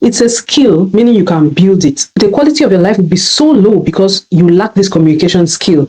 It's a skill, meaning you can build it. The quality of your life will be so low because you lack this communication skill.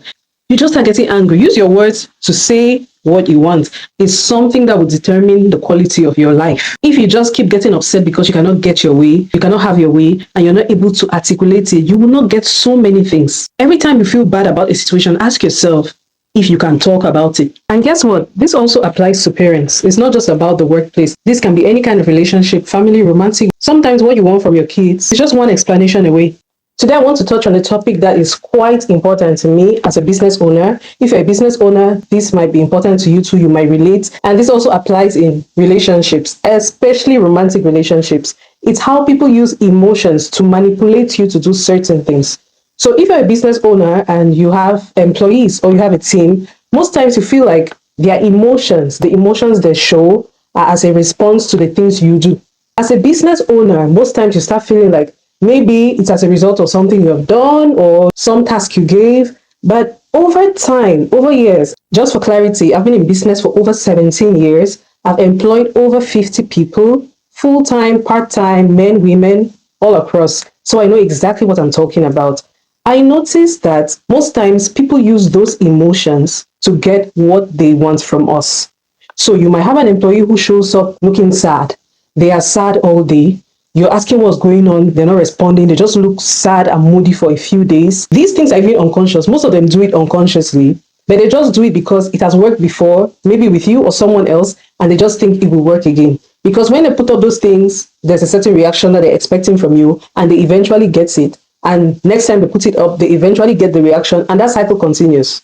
You just start getting angry. Use your words to say what you want. It's something that will determine the quality of your life. If you just keep getting upset because you cannot get your way, you cannot have your way, and you're not able to articulate it, you will not get so many things. Every time you feel bad about a situation, ask yourself if you can talk about it. And guess what? This also applies to parents. It's not just about the workplace. This can be any kind of relationship, family, romantic. Sometimes what you want from your kids is just one explanation away. Today, I want to touch on a topic that is quite important to me as a business owner. If you're a business owner, this might be important to you too. You might relate. And this also applies in relationships, especially romantic relationships. It's how people use emotions to manipulate you to do certain things. So if you're a business owner and you have employees or you have a team, most times you feel like their emotions, the emotions they show, are as a response to the things you do. As a business owner, most times you start feeling like maybe it's as a result of something you have done or some task you gave. But over time, over years, just for clarity, I've been in business for over 17 years. I've employed over 50 people, full-time, part-time, men, women, all across. So I know exactly what I'm talking about. I noticed that most times people use those emotions to get what they want from us. So you might have an employee who shows up looking sad. They are sad all day. You're asking what's going on, they're not responding, they just look sad and moody for a few days. These things are even unconscious. Most of them do it unconsciously, but they just do it because it has worked before, maybe with you or someone else, and they just think it will work again. Because when they put up those things, there's a certain reaction that they're expecting from you, and they eventually get it. And next time they put it up, they eventually get the reaction, and that cycle continues.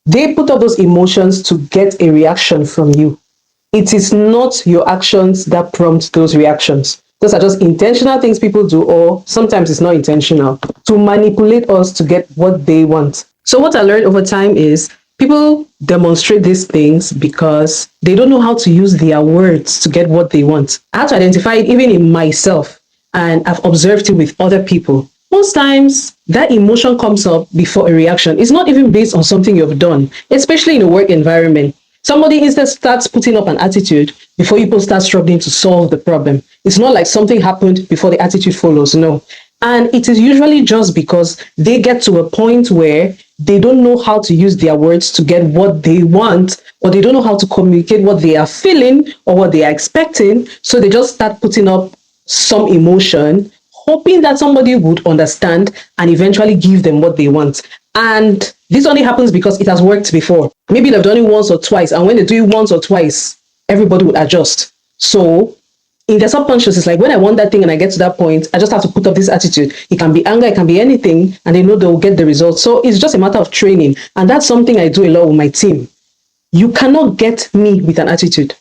They put up those emotions to get a reaction from you. It is not your actions that prompt those reactions. Those are just intentional things people do, or sometimes it's not intentional, to manipulate us to get what they want. So what I learned over time is people demonstrate these things because they don't know how to use their words to get what they want. I had to identify it even in myself, and I've observed it with other people. Most times, that emotion comes up before a reaction. It's not even based on something you've done, especially in a work environment. Somebody instead starts putting up an attitude before people start struggling to solve the problem. It's not like something happened before the attitude follows, no. And it is usually just because they get to a point where they don't know how to use their words to get what they want, or they don't know how to communicate what they are feeling or what they are expecting. So they just start putting up some emotion, hoping that somebody would understand and eventually give them what they want. And this only happens because it has worked before. Maybe they've done it once or twice, and when they do it once or twice, everybody would adjust. So in their subconscious, it's like when I want that thing and I get to that point, I just have to put up this attitude. It can be anger, it can be anything, and they know they'll get the result. So it's just a matter of training. And that's something I do a lot with my team. You cannot get me with an attitude.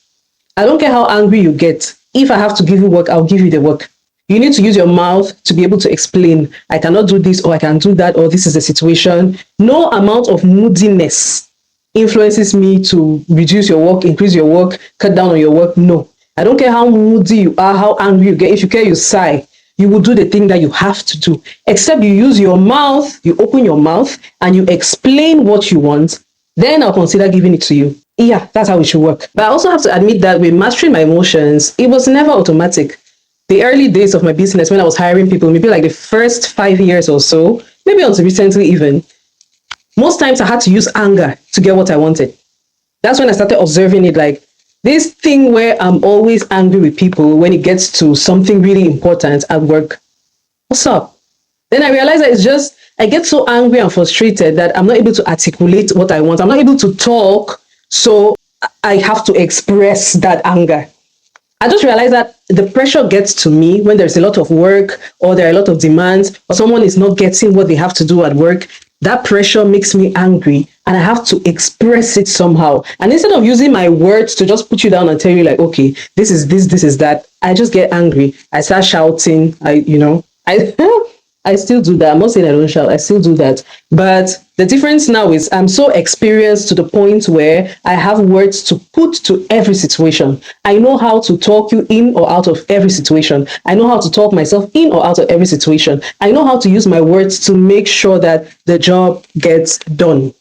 I don't care how angry you get. If I have to give you work, I'll give you the work. You need to use your mouth to be able to explain, I cannot do this, or I can do that, or this is the situation. No amount of moodiness influences me to reduce your work, increase your work, cut down on your work. No. I don't care how moody you are, how angry you get. If you care, you sigh. You will do the thing that you have to do. Except you use your mouth, you open your mouth, and you explain what you want. Then I'll consider giving it to you. Yeah, that's how it should work. But I also have to admit that with mastering my emotions, it was never automatic. The early days of my business, when I was hiring people, maybe like the first 5 years or so, maybe until recently even, most times I had to use anger to get what I wanted. That's when I started observing it, like this thing where I'm always angry with people when it gets to something really important at work. What's up? Then I realized that it's just, I get so angry and frustrated that I'm not able to articulate what I want. I'm not able to talk, so I have to express that anger. I just realized that the pressure gets to me when there's a lot of work, or there are a lot of demands, or someone is not getting what they have to do at work. That pressure makes me angry, and I have to express it somehow. And instead of using my words to just put you down and tell you like, okay, this is this, this is that, I just get angry. I start shouting. I still do that. I'm not saying I don't shout. I still do that. But the difference now is I'm so experienced to the point where I have words to put to every situation. I know how to talk you in or out of every situation. I know how to talk myself in or out of every situation. I know how to use my words to make sure that the job gets done.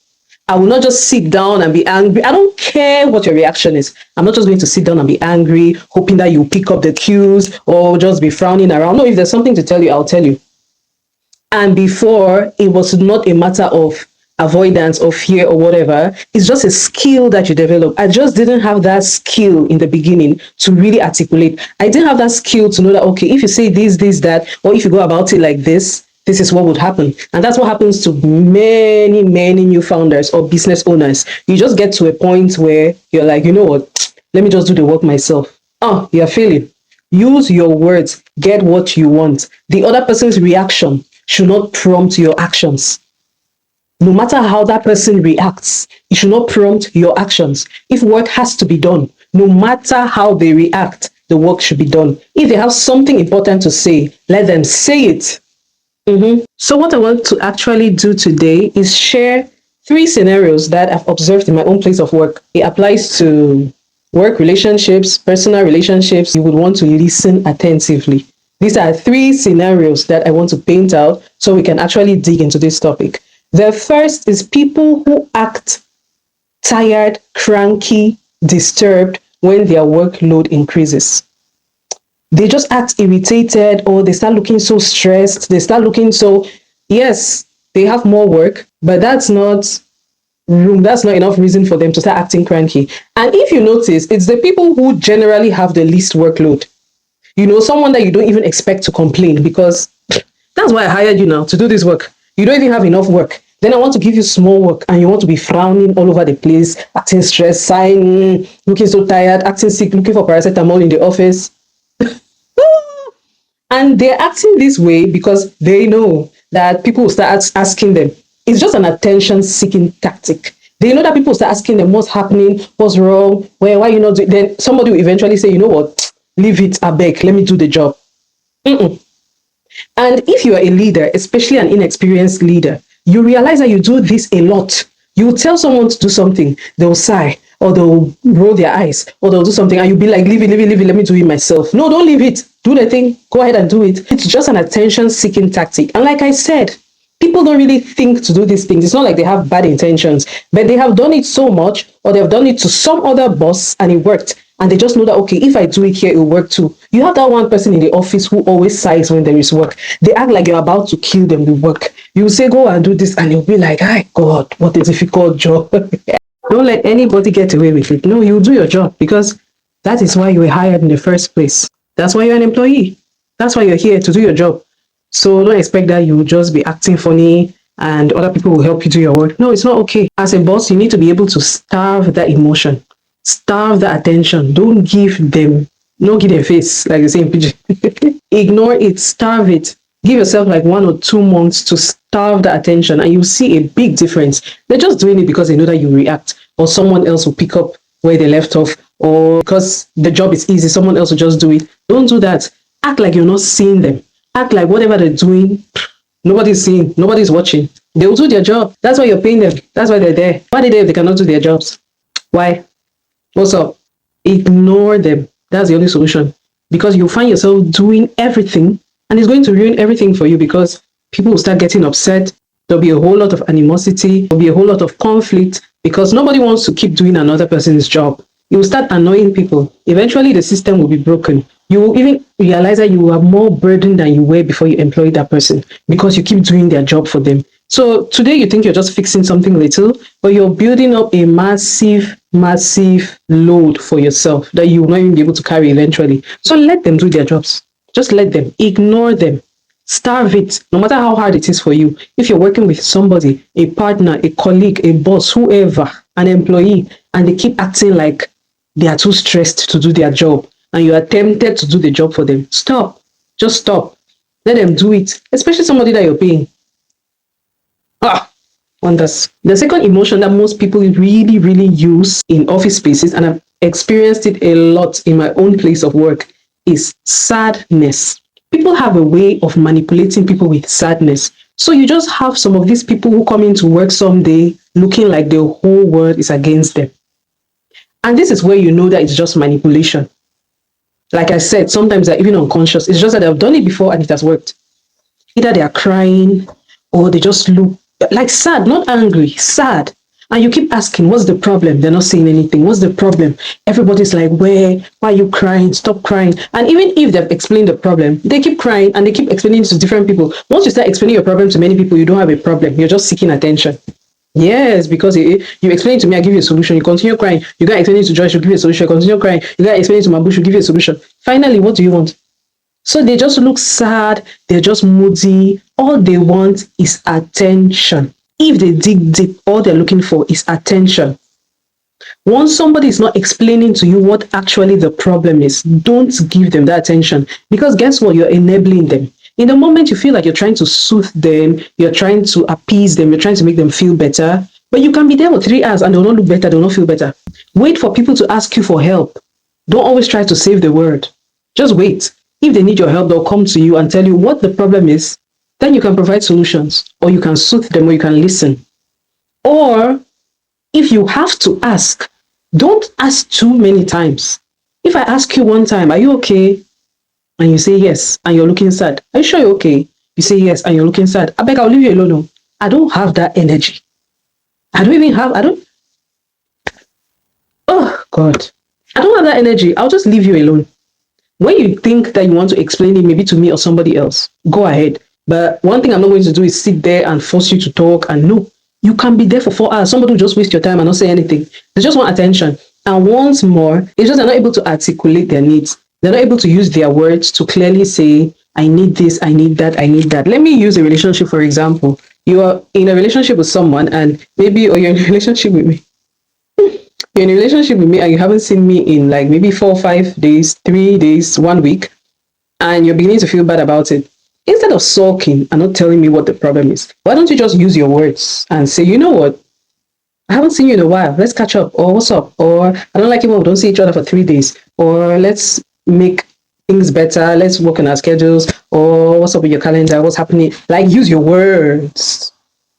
I will not just sit down and be angry. I don't care what your reaction is. I'm not just going to sit down and be angry, hoping that you pick up the cues or just be frowning around. No, if there's something to tell you, I'll tell you. And before, it was not a matter of avoidance or fear or whatever. It's just a skill that you develop. I just didn't have that skill in the beginning to really articulate. I didn't have that skill to know that, okay, if you say this, that, or if you go about it like this is what would happen. And that's what happens to many, many new founders or business owners. You just get to a point where you're like, you know what, let me just do the work myself. Oh, you're failing. Use your words, get what you want. The other person's reaction should not prompt your actions. No matter how that person reacts, it should not prompt your actions. If work has to be done, no matter how they react, the work should be done. If they have something important to say, let them say it. So what I want to actually do today is share 3 scenarios that I've observed in my own place of work. It applies to work relationships, personal relationships. You would want to listen attentively. These are 3 scenarios that I want to paint out so we can actually dig into this topic. The first is people who act tired, cranky, disturbed when their workload increases. They just act irritated, or they start looking so stressed. They start looking so, yes, they have more work, but that's not enough reason for them to start acting cranky. And if you notice, it's the people who generally have the least workload. You know, someone that you don't even expect to complain, because that's why I hired you now, to do this work. You don't even have enough work. Then I want to give you small work and you want to be frowning all over the place, acting stressed, sighing, looking so tired, acting sick, looking for paracetamol in the office. And they're acting this way because they know that people will start asking them. It's just an attention-seeking tactic. They know that people will start asking them what's happening, what's wrong, why are you not doing. Then somebody will eventually say, you know what, leave it, I beg, let me do the job. And if you are a leader, especially an inexperienced leader, you realize that you do this a lot. You tell someone to do something, they'll sigh, or they'll roll their eyes, or they'll do something, and you'll be like, leave it, let me do it myself. No, don't leave it. Do the thing. Go ahead and do it. It's just an attention-seeking tactic. And like I said, people don't really think to do these things. It's not like they have bad intentions, but they have done it so much, or they've done it to some other boss, and it worked. And they just know that, okay, if I do it here, it will work too. You have that one person in the office who always sighs when there is work. They act like you're about to kill them with work. You say, go and do this, and you'll be like, "Hi, God, what a difficult job." Don't let anybody get away with it. No, you do your job, because that is why you were hired in the first place. That's why you're an employee. That's why you're here, to do your job. So don't expect that you will just be acting funny and other people will help you do your work. No, it's not okay. As a boss, you need to be able to starve that emotion, starve that attention. Don't give them face, like they say in Pidgin. Ignore it, starve it. Give yourself like 1 or 2 months to starve the attention, and you'll see a big difference. They're just doing it because they know that you react, or someone else will pick up where they left off, or because the job is easy, someone else will just do it. Don't do that. Act like you're not seeing them. Act like whatever they're doing, nobody's seeing, nobody's watching. They will do their job. That's why you're paying them. That's why they're there. Why are they there if they cannot do their jobs? Why? What's up? Ignore them. That's the only solution. Because you'll find yourself doing everything, and it's going to ruin everything for you, because people will start getting upset. There'll be a whole lot of animosity. There'll be a whole lot of conflict, because nobody wants to keep doing another person's job. You will start annoying people. Eventually, the system will be broken. You will even realize that you are more burdened than you were before you employed that person, because you keep doing their job for them. So today you think you're just fixing something little, but you're building up a massive load for yourself that you will not even be able to carry eventually. So let them do their jobs. Just let them. Ignore them. Starve it, no matter how hard it is for you. If you're working with somebody, a partner, a colleague, a boss, whoever, an employee, and they keep acting like they are too stressed to do their job, and you are tempted to do the job for them, stop. Just stop. Let them do it, especially somebody that you're paying. Wonders. The second emotion that most people really use in office spaces, and I've experienced it a lot in my own place of work, is sadness. People have a way of manipulating people with sadness. So you just have some of these people who come into work someday looking like the whole world is against them. And this is where you know that it's just manipulation. Like I said, sometimes they're even unconscious. It's just that they've done it before and it has worked. Either they are crying or they just look like sad, not angry, sad. And you keep asking, what's the problem? They're not saying anything. What's the problem? Everybody's like, where? Why are you crying? Stop crying. And even if they've explained the problem, they keep crying and they keep explaining it to different people. Once you start explaining your problem to many people, you don't have a problem. You're just seeking attention. Yes, because you explain to me, I give you a solution. You continue crying. You got explaining to Joyce, you give you a solution. Continue crying. You got explaining to Mabush, you give you a solution. Finally, what do you want? So they just look sad. They're just moody. All they want is attention. If they dig deep, all they're looking for is attention. Once somebody is not explaining to you what actually the problem is, don't give them that attention, because guess what? You're enabling them. In the moment you feel like you're trying to soothe them, you're trying to appease them, you're trying to make them feel better, but you can be there for 3 hours and they'll not look better, they'll not feel better. Wait for people to ask you for help. Don't always try to save the world. Just wait. If they need your help, they'll come to you and tell you what the problem is. Then you can provide solutions, or you can soothe them, or you can listen. Or if you have to ask, don't ask too many times. If I ask you one time, are you okay? And you say yes, and you're looking sad. Are you sure you're okay? You say yes, and you're looking sad. I beg, I'll leave you alone. No. I don't have that energy. Oh, God. I don't have that energy. I'll just leave you alone. When you think that you want to explain it maybe to me or somebody else, go ahead. But one thing I'm not going to do is sit there and force you to talk. And no, you can be there for 4 hours. Somebody will just waste your time and not say anything. They just want attention. And once more, it's just they're not able to articulate their needs. They're not able to use their words to clearly say, I need this, I need that, I need that. Let me use a relationship, for example. You are in a relationship with someone and maybe, or you're in a relationship with me. You're in a relationship with me and you haven't seen me in like maybe 4 or 5 days, 3 days, 1 week, and you're beginning to feel bad about it. Instead of sulking and not telling me what the problem is, why don't you just use your words and say, you know what? I haven't seen you in a while. Let's catch up. Or what's up? Or I don't like it when we don't see each other for 3 days. Or let's make things better. Let's work on our schedules. Or what's up with your calendar? What's happening? Like, use your words.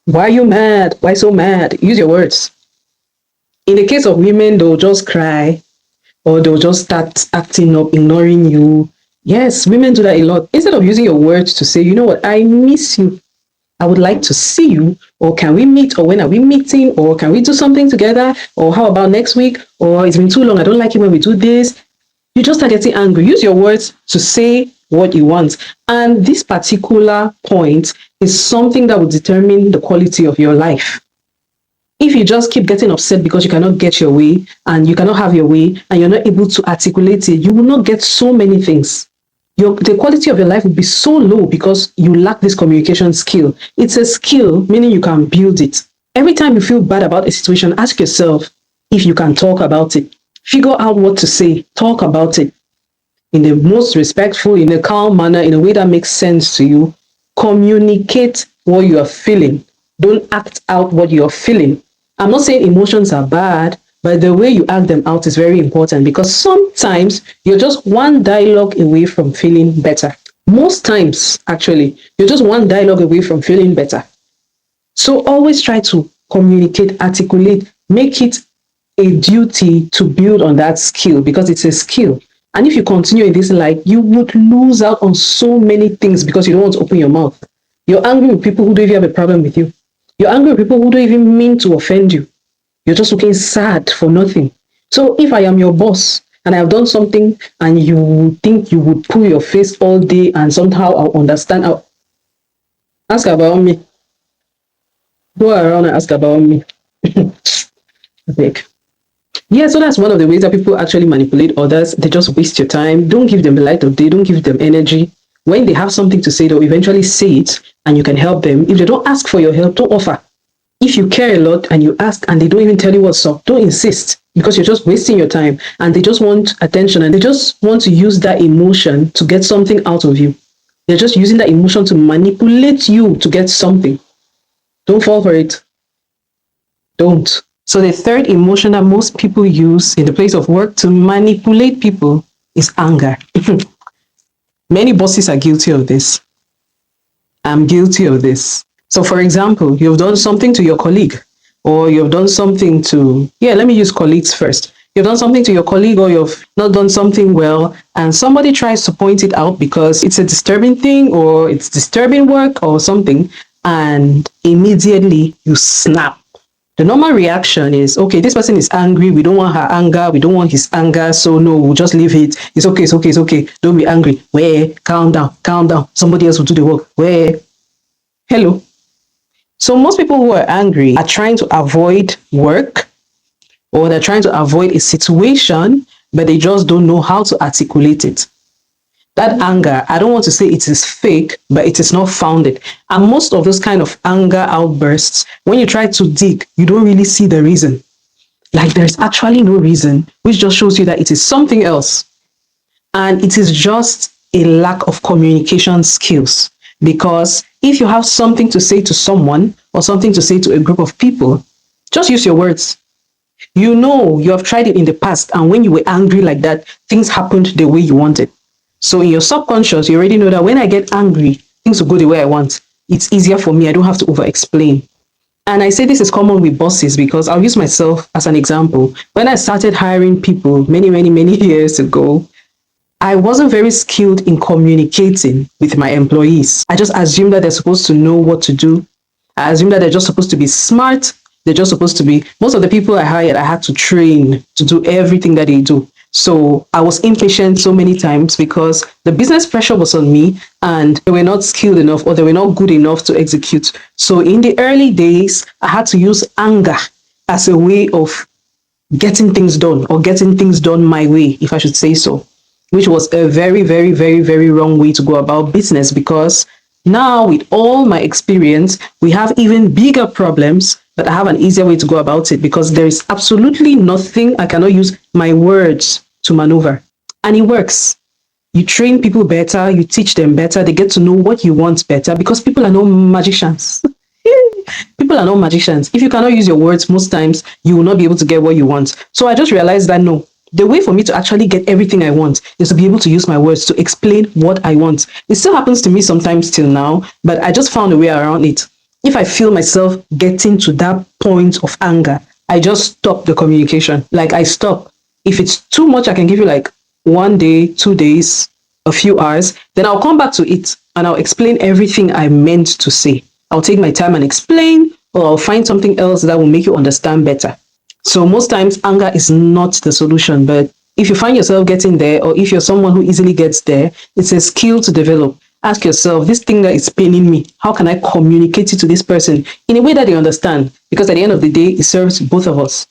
Why are you mad? Why so mad? Use your words. In the case of women, they'll just cry or they'll just start acting up, ignoring you. Yes, women do that a lot. Instead of using your words to say, you know what, I miss you. I would like to see you. Or can we meet? Or when are we meeting? Or can we do something together? Or how about next week? Or it's been too long. I don't like it when we do this. You just start getting angry. Use your words to say what you want. And this particular point is something that will determine the quality of your life. If you just keep getting upset because you cannot get your way and you cannot have your way and you're not able to articulate it, you will not get so many things. The quality of your life will be so low because you lack this communication skill. It's a skill, meaning you can build it. Every time you feel bad about a situation, ask yourself if you can talk about it. Figure out what to say. Talk about it in the most respectful, in a calm manner, in a way that makes sense to you. Communicate what you are feeling. Don't act out what you're feeling. I'm not saying emotions are bad, but the way you act them out is very important because sometimes you're just one dialogue away from feeling better. Most times, actually, you're just one dialogue away from feeling better. So always try to communicate, articulate, make it a duty to build on that skill because it's a skill. And if you continue in this life, you would lose out on so many things because you don't want to open your mouth. You're angry with people who don't even have a problem with you. You're angry with people who don't even mean to offend you. You're just looking sad for nothing. So if I am your boss and I have done something and you think you would pull your face all day and somehow I'll understand, ask about me. Go around and ask about me. Yeah, so that's one of the ways that people actually manipulate others. They just waste your time. Don't give them the light of day. Don't give them energy. When they have something to say, they'll eventually say it and you can help them. If they don't ask for your help, don't offer. If you care a lot and you ask and they don't even tell you what's up, don't insist because you're just wasting your time and they just want attention and they just want to use that emotion to get something out of you. They're just using that emotion to manipulate you to get something. Don't fall for it. Don't. So the third emotion that most people use in the place of work to manipulate people is anger. Many bosses are guilty of this. I'm guilty of this. So for example, you've done something to your colleague or you've done something to, let me use colleagues first. You've done something to your colleague or you've not done something well and somebody tries to point it out because it's a disturbing thing or it's disturbing work or something and immediately you snap. The normal reaction is, okay, this person is angry. We don't want her anger. We don't want his anger. So no, we'll just leave it. It's okay. It's okay. It's okay. Don't be angry. Where? Calm down. Calm down. Somebody else will do the work. Where? Hello. So most people who are angry are trying to avoid work, or they're trying to avoid a situation, but they just don't know how to articulate it. That anger, I don't want to say it is fake, but it is not founded. And most of those kind of anger outbursts, when you try to dig, you don't really see the reason. Like there's actually no reason, which just shows you that it is something else. And it is just a lack of communication skills. Because if you have something to say to someone or something to say to a group of people, just use your words. You know, you have tried it in the past, and when you were angry like that, things happened the way you wanted. So in your subconscious, you already know that when I get angry, things will go the way I want. It's easier for me. I don't have to over-explain. And I say this is common with bosses because I'll use myself as an example. When I started hiring people many years ago, I wasn't very skilled in communicating with my employees. I just assumed that they're supposed to know what to do. I assumed that they're just supposed to be smart. They're just supposed to be, most of the people I hired, I had to train to do everything that they do. So I was impatient so many times because the business pressure was on me and they were not skilled enough, or they were not good enough to execute. So in the early days, I had to use anger as a way of getting things done, or getting things done my way, if I should say so, which was a very wrong way to go about business, because now with all my experience, we have even bigger problems, but I have an easier way to go about it because there is absolutely nothing I cannot use my words to maneuver. And it works. You train people better, you teach them better, they get to know what you want better, because people are not magicians. People are not magicians. If you cannot use your words, most times you will not be able to get what you want. So I just realized that no, the way for me to actually get everything I want is to be able to use my words to explain what I want. It still happens to me sometimes till now, but I just found a way around it. If I feel myself getting to that point of anger, I just stop the communication. Like I stop. If it's too much, I can give you like 1 day, 2 days, a few hours. Then I'll come back to it and I'll explain everything I meant to say. I'll take my time and explain, or I'll find something else that will make you understand better. So most times anger is not the solution, but if you find yourself getting there, or if you're someone who easily gets there, it's a skill to develop. Ask yourself, this thing that is paining me, how can I communicate it to this person in a way that they understand? Because at the end of the day, it serves both of us.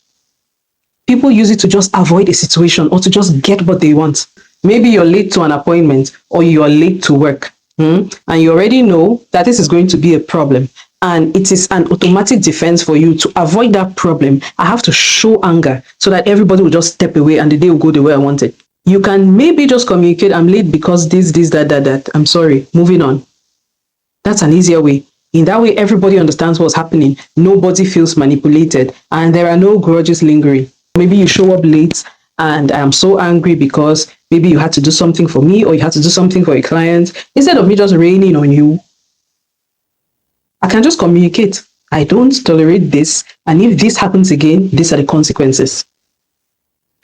People use it to just avoid a situation or to just get what they want. Maybe you're late to an appointment or you're late to work, and you already know that this is going to be a problem. And it is an automatic defense for you to avoid that problem. I have to show anger so that everybody will just step away and the day will go the way I want it. You can maybe just communicate, I'm late because this, that. I'm sorry, moving on. That's an easier way. In that way, everybody understands what's happening. Nobody feels manipulated and there are no grudges lingering. Maybe you show up late and I am so angry because maybe you had to do something for me or you had to do something for a client. Instead of me just raining on you, I can just communicate. I don't tolerate this. And if this happens again, these are the consequences.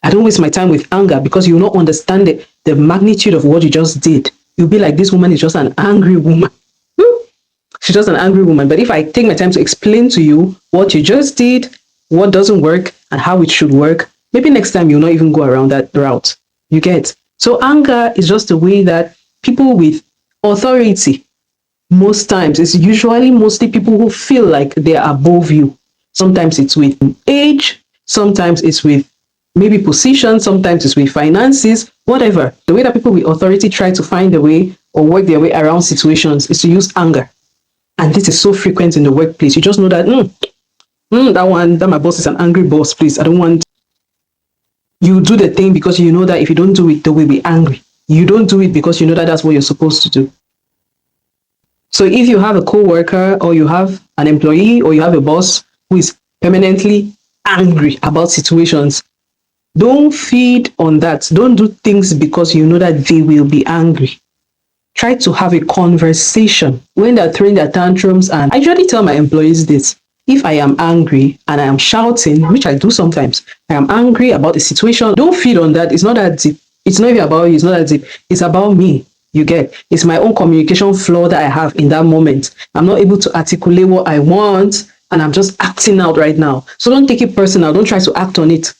I don't waste my time with anger because you will not understand the magnitude of what you just did. You'll be like, this woman is just an angry woman. She's just an angry woman. But if I take my time to explain to you what you just did, what doesn't work, and how it should work, maybe next time you'll not even go around that route. You get? So anger is just a way that people with authority, most times, it's usually mostly people who feel like they are above you. Sometimes it's with age, sometimes it's with maybe position, sometimes it's with finances, whatever. The way that people with authority try to find a way or work their way around situations is to use anger. And this is so frequent in the workplace. You just know that, that my boss is an angry boss, please. I don't want. You do the thing because you know that if you don't do it, they will be angry. You don't do it because you know that that's what you're supposed to do. So if you have a co-worker or you have an employee or you have a boss who is permanently angry about situations, don't feed on that. Don't do things because you know that they will be angry. Try to have a conversation when they're throwing their tantrums. And I usually tell my employees this. If I am angry and I am shouting, which I do sometimes, I am angry about the situation, don't feed on that. It's not that deep. It's not even about you. It's not that deep. It's about me. You get? It's my own communication flaw that I have in that moment. I'm not able to articulate what I want and I'm just acting out right now. So don't take it personal. Don't try to act on it.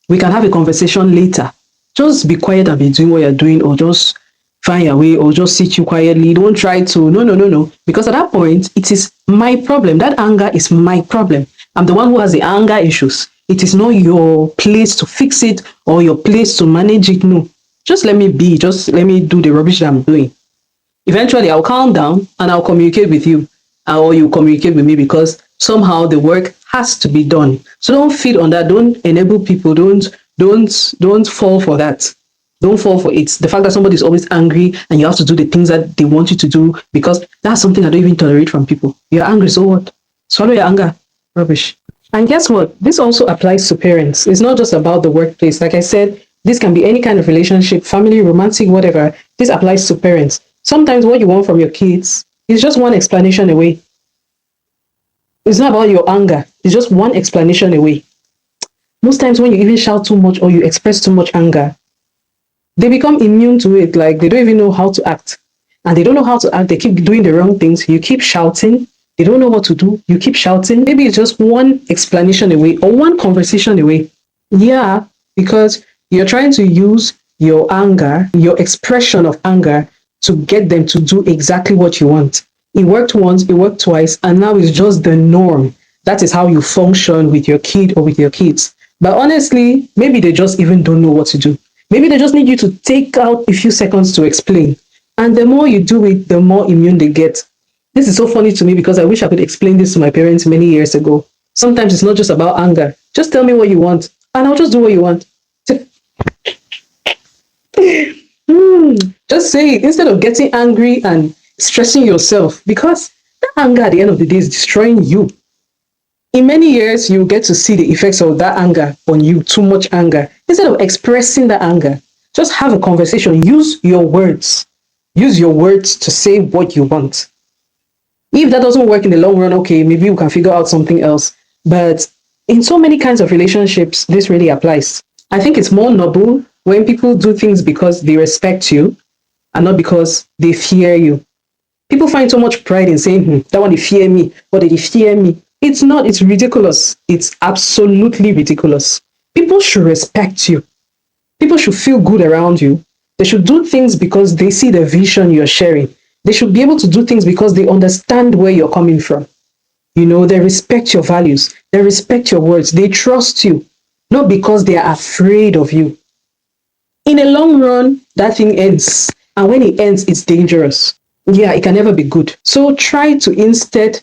We can have a conversation later. Just be quiet and be doing what you're doing, or just find your way, or just sit you quietly. Don't try to, no, no, no, no. Because at that point, it is my problem. That anger is my problem. I'm the one who has the anger issues. It is not your place to fix it or your place to manage it. No. Just let me be. Just let me do the rubbish that I'm doing. Eventually, I'll calm down and I'll communicate with you, or you communicate with me, because somehow the work has to be done. So don't feed on that. Don't enable people. Don't fall for that. Don't fall for it. The fact that somebody is always angry and you have to do the things that they want you to do, because that's something I don't even tolerate from people. You're angry, so what? Swallow your anger. Rubbish. And guess what? This also applies to parents. It's not just about the workplace. Like I said, this can be any kind of relationship, family, romantic, whatever. This applies to parents. Sometimes what you want from your kids is just one explanation away. It's not about your anger. It's just one explanation away. Most times when you even shout too much or you express too much anger, they become immune to it. Like they don't even know how to act. And they don't know how to act. They keep doing the wrong things. You keep shouting. They don't know what to do. You keep shouting. Maybe it's just one explanation away or one conversation away. Yeah, because you're trying to use your anger, your expression of anger, to get them to do exactly what you want. It worked once, it worked twice, and now it's just the norm. That is how you function with your kid or with your kids. But honestly, maybe they just even don't know what to do. Maybe they just need you to take out a few seconds to explain. And the more you do it, the more immune they get. This is so funny to me because I wish I could explain this to my parents many years ago. Sometimes it's not just about anger. Just tell me what you want, and I'll just do what you want. Just say it instead of getting angry and stressing yourself, because that anger at the end of the day is destroying you. In many years, you get to see the effects of that anger on you, too much anger. Instead of expressing the anger, just have a conversation. Use your words. Use your words to say what you want. If that doesn't work in the long run, okay, maybe we can figure out something else. But in so many kinds of relationships, this really applies. I think it's more noble when people do things because they respect you and not because they fear you. People find so much pride in saying, that one they fear me, or they fear me. It's not, it's ridiculous. It's absolutely ridiculous. People should respect you. People should feel good around you. They should do things because they see the vision you're sharing. They should be able to do things because they understand where you're coming from. You know, they respect your values. They respect your words. They trust you, not because they are afraid of you. In a long run, that thing ends. And when it ends, it's dangerous. Yeah, it can never be good. So try to instead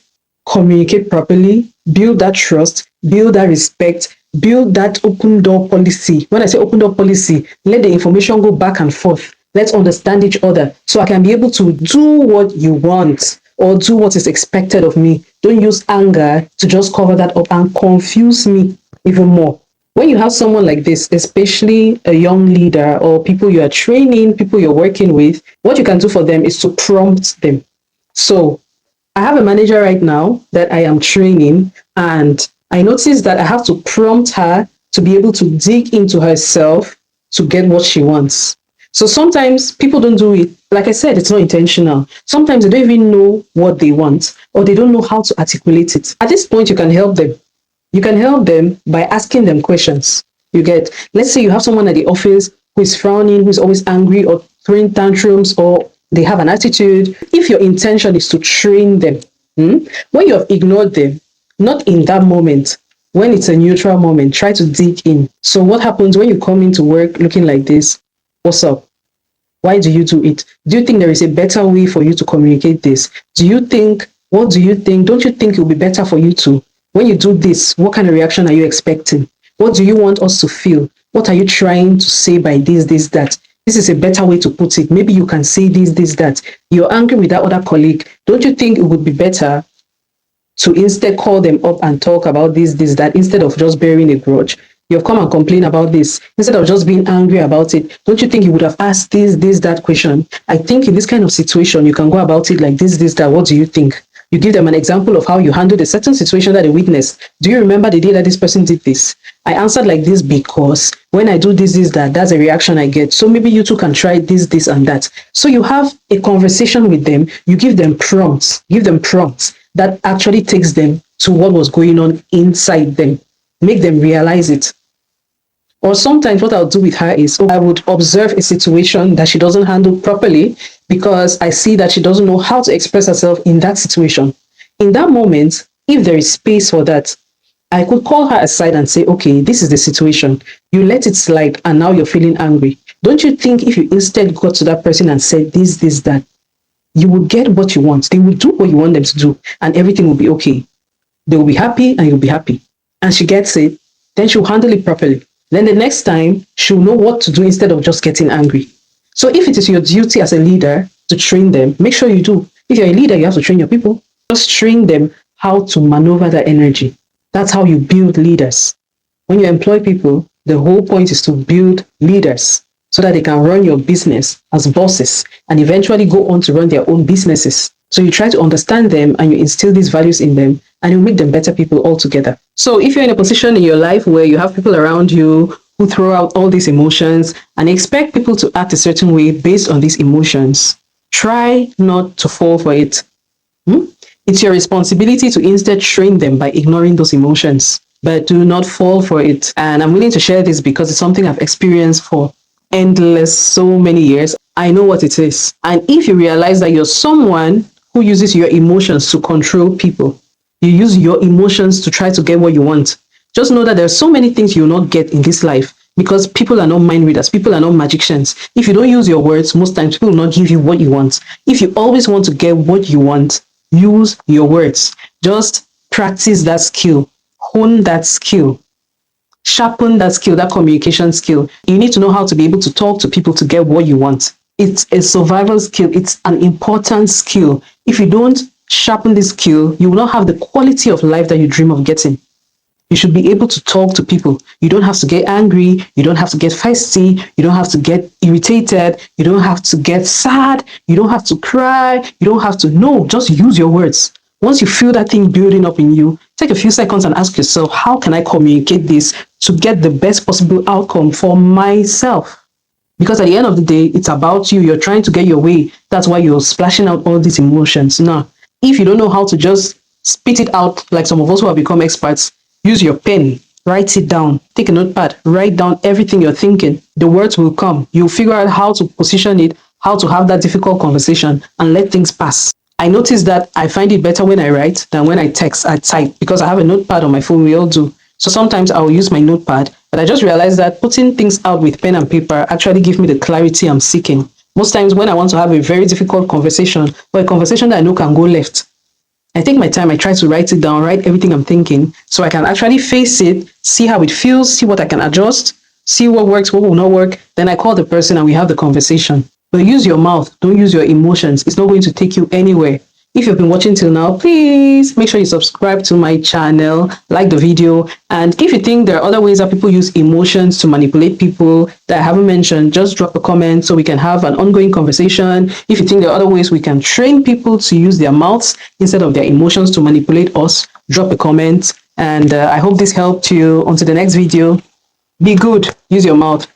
communicate properly, build that trust, build that respect, build that open door policy. When I say open door policy, let the information go back and forth. Let's understand each other so I can be able to do what you want or do what is expected of me. Don't use anger to just cover that up and confuse me even more. When you have someone like this, especially a young leader or people you are training, people you're working with, what you can do for them is to prompt them. So I have a manager right now that I am training, and I noticed that I have to prompt her to be able to dig into herself to get what she wants. So sometimes people don't do it. Like I said, it's not intentional. Sometimes they don't even know what they want, or they don't know how to articulate it. At this point, you can help them. You can help them by asking them questions. You get, let's say you have someone at the office who is frowning, who's always angry or throwing tantrums, or they have an attitude. If your intention is to train them, when you have ignored them, not in that moment, when it's a neutral moment, try to dig in. So what happens when you come into work looking like this? What's up? Why do you do it? Do you think there is a better way for you to communicate this? What do you think? Don't you think it will be better for you to, when you do this, what kind of reaction are you expecting? What do you want us to feel? What are you trying to say by this, that? This is a better way to put it. Maybe you can say this, that. You're angry with that other colleague. Don't you think it would be better to instead call them up and talk about this, that, instead of just bearing a grudge? You've come and complain about this. Instead of just being angry about it, don't you think you would have asked this, that question? I think in this kind of situation, you can go about it like this, that. What do you think? You give them an example of how you handled a certain situation that they witnessed. Do you remember the day that this person did this? I answered like this because when I do this, that, that's a reaction I get. So maybe you too can try this, and that. So you have a conversation with them. You give them prompts. Give them prompts that actually takes them to what was going on inside them, make them realize it. Or sometimes what I'll do with her is I would observe a situation that she doesn't handle properly because I see that she doesn't know how to express herself in that situation. In that moment, if there is space for that, I could call her aside and say, okay, this is the situation. You let it slide and now you're feeling angry. Don't you think if you instead got to that person and said this, that, you will get what you want. They will do what you want them to do and everything will be okay. They will be happy and you'll be happy. And she gets it, then she'll handle it properly. Then the next time, she'll know what to do instead of just getting angry. So if it is your duty as a leader to train them, make sure you do. If you're a leader, you have to train your people. Just train them how to maneuver that energy. That's how you build leaders. When you employ people, the whole point is to build leaders so that they can run your business as bosses and eventually go on to run their own businesses. So you try to understand them and you instill these values in them and you make them better people altogether. So if you're in a position in your life where you have people around you who throw out all these emotions and expect people to act a certain way based on these emotions, try not to fall for it. It's your responsibility to instead train them by ignoring those emotions, but do not fall for it. And I'm willing to share this because it's something I've experienced for endless so many years. I know what it is. And if you realize that you're someone who uses your emotions to control people, you use your emotions to try to get what you want, just know that there are so many things you will not get in this life because people are not mind readers. People are not magicians. If you don't use your words, most times people will not give you what you want. If you always want to get what you want, use your words. Just practice that skill. Hone that skill. Sharpen that skill, that communication skill. You need to know how to be able to talk to people to get what you want. It's a survival skill. It's an important skill. If you don't sharpen this skill, you will not have the quality of life that you dream of getting. You should be able to talk to people. You don't have to get angry. You don't have to get feisty. You don't have to get irritated. You don't have to get sad. You don't have to cry. You don't have to, no, just use your words. Once you feel that thing building up in you, take a few seconds and ask yourself, how can I communicate this to get the best possible outcome for myself? Because at the end of the day, it's about you. You're trying to get your way. That's why you're splashing out all these emotions. Now, if you don't know how to just spit it out, like some of us who have become experts, use your pen, write it down, take a notepad, write down everything you're thinking. The words will come. You'll figure out how to position it, how to have that difficult conversation and let things pass. I notice that I find it better when I write than when I text, I type, because I have a notepad on my phone, we all do. So sometimes I will use my notepad, but I just realized that putting things out with pen and paper actually gives me the clarity I'm seeking. Most times when I want to have a very difficult conversation, or a conversation that I know can go left, I take my time, I try to write it down, write everything I'm thinking, so I can actually face it, see how it feels, see what I can adjust, see what works, what will not work. Then I call the person and we have the conversation. But use your mouth, don't use your emotions. It's not going to take you anywhere. If you've been watching till now, please make sure you subscribe to my channel, like the video. And if you think there are other ways that people use emotions to manipulate people that I haven't mentioned, just drop a comment so we can have an ongoing conversation. If you think there are other ways we can train people to use their mouths instead of their emotions to manipulate us, drop a comment. And I hope this helped you. Until the next video, be good, use your mouth.